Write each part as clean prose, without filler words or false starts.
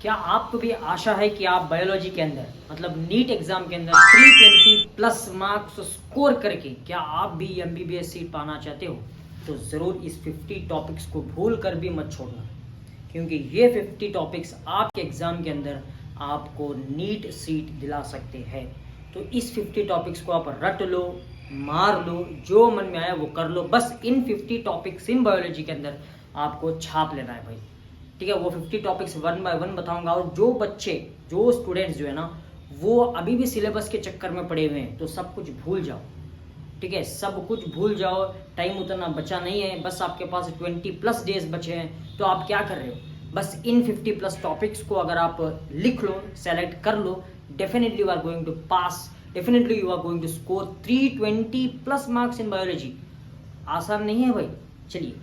क्या आपको भी आशा है कि आप बायोलॉजी के अंदर मतलब नीट एग्जाम के अंदर 320 प्लस मार्क्स स्कोर करके क्या आप भी एमबीबीएस सीट पाना चाहते हो? तो ज़रूर इस 50 टॉपिक्स को भूल कर भी मत छोड़ना, क्योंकि ये 50 टॉपिक्स आपके एग्ज़ाम के अंदर आपको नीट सीट दिला सकते हैं। तो इस 50 टॉपिक्स को आप रट लो, मार लो, जो मन में आया वो कर लो। बस इन 50 टॉपिक्स इन बायोलॉजी के अंदर आपको छाप लेना है भाई। ठीक है, वो 50 टॉपिक्स वन बाय वन बताऊंगा। और जो बच्चे, जो स्टूडेंट्स जो है ना, वो अभी भी सिलेबस के चक्कर में पड़े हुए हैं, तो सब कुछ भूल जाओ। ठीक है, सब कुछ भूल जाओ, टाइम उतना बचा नहीं है। बस आपके पास 20 प्लस डेज बचे हैं, तो आप क्या कर रहे हो? बस इन 50 प्लस टॉपिक्स को अगर आप लिख लो, सेलेक्ट कर लो, definitely you are going to pass, definitely you are going to score 320 plus marks in biology. आसान नहीं है भाई। चलिए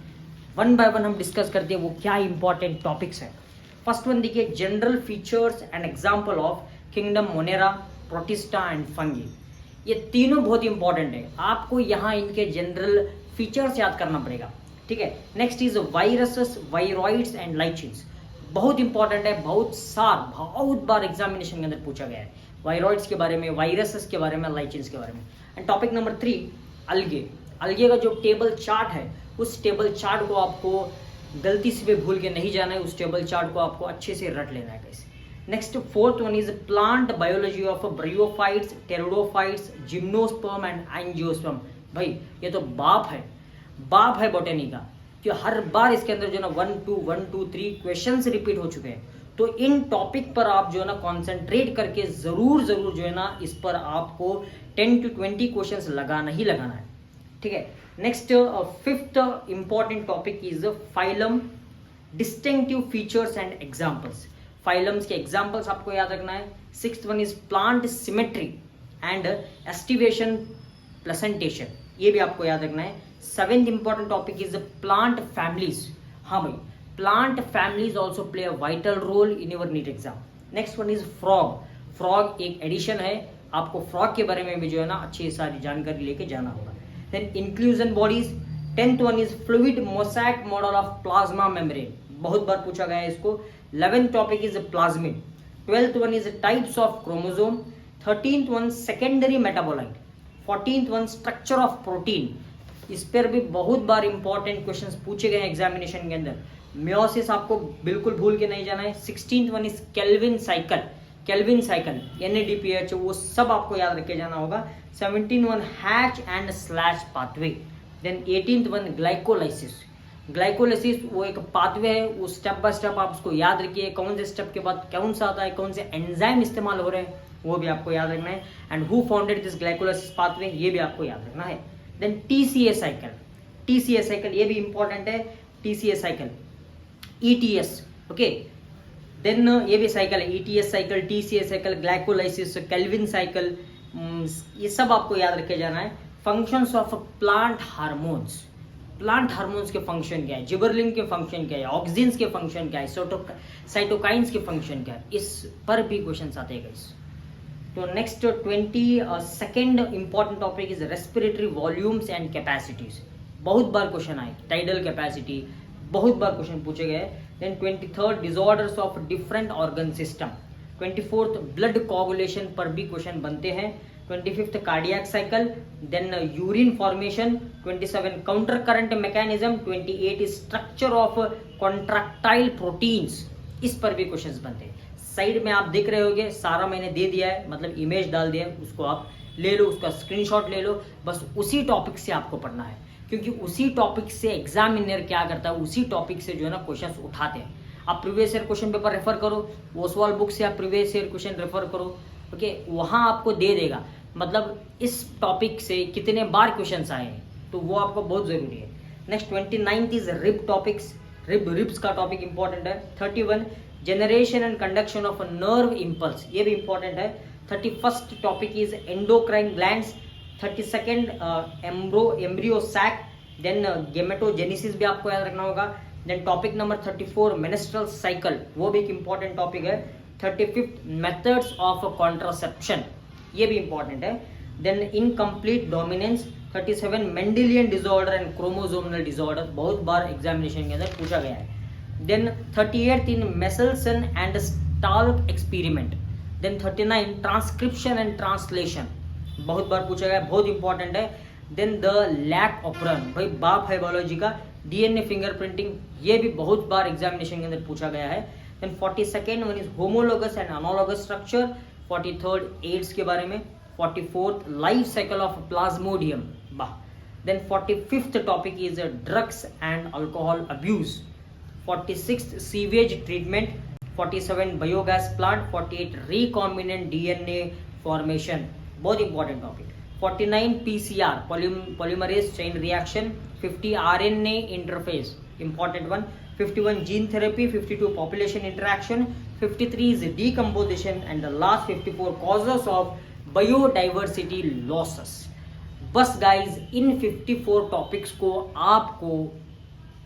वन बाय वन हम डिस्कस करते हैं वो क्या इंपॉर्टेंट टॉपिक्स हैं। फर्स्ट वन देखिए, general features and example of kingdom Monera, Protista and fungi. ये तीनों बहुत इंपॉर्टेंट है, आपको यहाँ इनके जनरल फीचर्स याद करना पड़ेगा। ठीक है, next is viruses, viroids and lichens. बहुत इंपॉर्टेंट है, बहुत बार एग्जामिनेशन के अंदर पूछा गया है वायरॉइड्स के बारे में, वायरसेस के बारे में, लाइचिन्स के बारे में। एंड टॉपिक नंबर 3, अलगे। अलगे का जो टेबल चार्ट है, उस टेबल चार्ट को आपको गलती से भी भूल के नहीं जाना है, उस टेबल चार्ट को आपको अच्छे से रट लेना है कैसे। Next fourth one is plant biology of bryophytes, pteridophytes, gymnosperm and angiosperm. भाई ये तो बाप है बॉटनी का, कि हर बार इसके अंदर जो है ना 1 2 3 क्वेश्चंस रिपीट हो चुके हैं। तो इन टॉपिक पर आप जो है ना कॉन्सेंट्रेट करके जरूर जो है ना इस पर आपको 10 to 20 क्वेश्चंस लगाना ही लगाना है। ठीक है, next fifth important topic is phylum, distinctive features and examples. Phylums के एग्जांपल्स आपको याद रखना है। Sixth one is plant symmetry and aestivation placentation, ये भी आपको याद रखना है। Seventh important topic is plant families. हाँ भाई, plant families also play a vital role in your NEET exam. Next one is frog एक एडिशन है, आपको फ्रॉग के बारे में भी जो है ना अच्छी सारी जानकारी लेके जाना होगा। Then inclusion bodies, 10th one is fluid mosaic model of plasma membrane, बहुत बार पूछा गया है इसको। 11th topic is plasmid, 12th one is types of chromosome, 13th one secondary metabolite, 14th one structure of protein। इस पर भी बहुत बार इंपॉर्टेंट क्वेश्चंस पूछे गए हैं एग्जामिनेशन के अंदर। मियोसिस आपको बिल्कुल भूल के नहीं जाना है। 16th one is Calvin cycle, NADPH, वो सब आपको याद रखे जाना होगा। 17th one hatch and slack pathway. Then 18th one glycolysis वो एक पाथवे है, वो स्टेप बाय स्टेप आप उसको याद रखिए, कौन से स्टेप के बाद कौन सा आता है, कौन से एंजाइम इस्तेमाल हो रहे हैं, वो भी आपको याद रखना है। And who founded this glycolysis pathway, ये भी आपको याद रखना है। देन TCA साइकिल, ये भी इंपॉर्टेंट है। TCA cycle, ETS, okay. Then ये भी साइकिल है, ETS cycle, TCA cycle, glycolysis, Calvin cycle, ये सब आपको याद रखे जाना है। फंक्शंस ऑफ प्लांट हार्मोन्स के फंक्शन क्या है, जिबरलिन के फंक्शन क्या है, ऑक्सीजन के फंक्शन क्या है, साइटोकाइंस के फंक्शन क्या है, इस पर भी क्वेश्चन आते हैं गाइस। तो next 22nd important topic is respiratory volumes and capacities. बहुत बार क्वेश्चन आए, टाइडल कैपेसिटी, बहुत बार क्वेश्चन पूछे गए। Then 23rd disorders of different organ system. 24th blood coagulation पर भी क्वेश्चन बनते हैं। 25th cardiac cycle, then urine formation. 27 counter current mechanism. 28 structure of contractile proteins, इस पर भी क्वेश्चंस बनते हैं। साइड में आप देख रहे होंगे, सारा मैंने दे दिया है, मतलब इमेज डाल दिया है, उसको आप ले लो, उसका स्क्रीनशॉट ले लो। बस उसी टॉपिक से आपको पढ़ना है, क्योंकि उसी टॉपिक से एग्जामिनर क्या करता है, उसी टॉपिक से जो है ना क्वेश्चंस उठाते हैं। आप previous year question paper refer करो, ओसवाल बुक से आप प्रीवियस ईयर क्वेश्चन रेफर करो, ओके, वहां आपको दे देगा मतलब इस टॉपिक से कितने बार क्वेश्चंस आए हैं, तो वो आपको बहुत जरूरी है। Next 29th is rib topics, ribs का टॉपिक इंपॉर्टेंट है। 31 generation and conduction of nerve impulse, ये भी इंपॉर्टेंट है। 31st topic is endocrine glands. 32nd embryo sac, then gametogenesis भी आपको याद रखना होगा। Then topic number 34 menstrual cycle, वो भी एक इंपॉर्टेंट टॉपिक है। 35th मेथड्स ऑफ कॉन्ट्रासेप्शन, ये भी इंपॉर्टेंट है। Then incomplete dominance. 37 Mendelian disorder and chromosomal disorder, बहुत बार एग्जामिनेशन के अंदर पूछा गया है। देन 38 इन मेसल्सन एंड टाल्क experiment. Then 39 transcription and translation, बहुत बार पूछा गया, बहुत इंपॉर्टेंट है। देन द लैक ऑपरन, भाई बाप है बायोलॉजी का। डीएनए फिंगरप्रिंटिंग, ये भी बहुत बार एग्जामिनेशन के अंदर पूछा गया है। Then 42nd one is homologous and analogous structure. 43rd AIDS के बारे में। 44th life cycle of Plasmodium, वाह। Then 45th topic is drugs and alcohol abuse. 46th sewage treatment. 47 biogas plant. 48 recombinant DNA formation, बहुत important topic. 49 PCR polymerase chain reaction. 50 RNA interface, important one. 51 gene therapy. 52 population interaction. 53 is decomposition and the last 54 causes of biodiversity losses. बस guys, इन 54 topics को आपको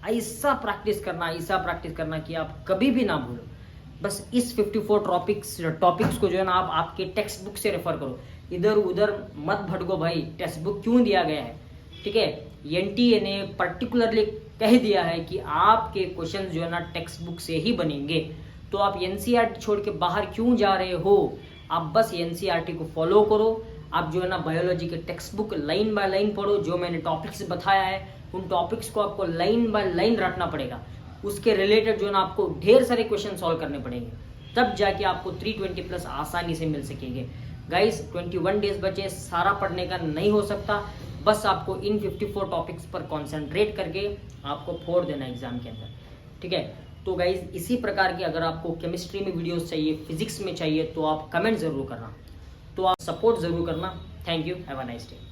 ऐसा practice करना कि आप कभी भी ना भूलो। बस इस 54 टॉपिक्स को जो है ना आप आपके टेक्स्ट बुक से रेफर करो, इधर उधर मत भटको भाई। टेक्स्ट बुक क्यों दिया गया है, ठीक है, एनटीए ने पर्टिकुलरली कह दिया है कि आपके क्वेश्चन जो है ना टेक्स्ट बुक से ही बनेंगे। तो आप एनसीईआरटी छोड़ के बाहर क्यों जा रहे हो? आप बस एनसीईआरटी को फॉलो करो। आप जो है ना बायोलॉजी के text book line by line पढ़ो। जो मैंने टॉपिक्स बताया है उन टॉपिक्स को आपको लाइन बाय लाइन रटना पड़ेगा। उसके रिलेटेड जो है ना आपको ढेर सारे क्वेश्चन सॉल्व करने पड़ेंगे, तब जाके आपको 320 प्लस आसानी से मिल सकेंगे। गाइस 21 डेज बचे, सारा पढ़ने का नहीं हो सकता। बस आपको इन 54 टॉपिक्स पर कॉन्सेंट्रेट करके आपको फोड़ देना एग्जाम के अंदर, ठीक है। तो गाइज इसी प्रकार की अगर आपको केमिस्ट्री में वीडियोस चाहिए, फिजिक्स में चाहिए, तो आप कमेंट जरूर करना, तो आप सपोर्ट जरूर करना। Thank you, have a nice day.